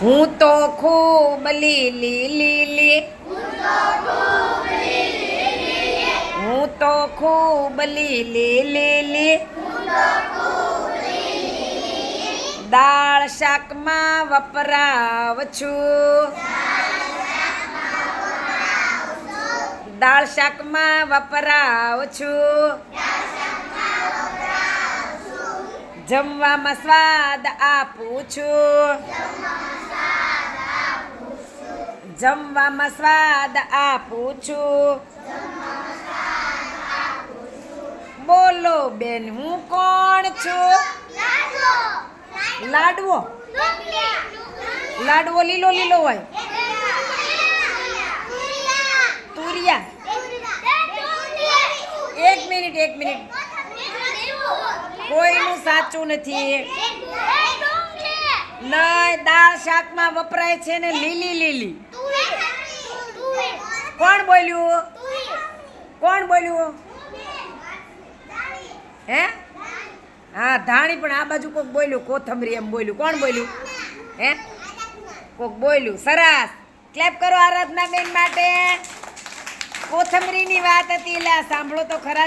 હું તો ખૂબ લીલી લીલી, હું તો ખૂબ લીલી લીલી, દાળ શાકમાં વપરાવ છું, દાળ શાકમાં વપરાવ છું, જમવામાં સ્વાદ આપું છું, જમવામાં સ્વાદ આપું છું. બોલો બેન હું કોણ છું? લાડવો. લાડવો લીલો લીલો હોય. તુરિયા. એક મિનિટ કોઈનું સાચું નથી. નહીં, દાળ શાકમાં વપરાય છે ને લીલી લીલી. કોણ બોલ્યું? કોણ બોલ્યું? હે? હા, ધાણી. પણ આ બાજુ કોક બોલ્યું, કોથમરી એમ બોલ્યું. કોણ બોલ્યું? હે? કોક બોલ્યું. સરસ. ક્લેપ કરો આરાધના બેન માટે. કોથમરીની વાત હતી, એટલે સાંભળો તો ખરા.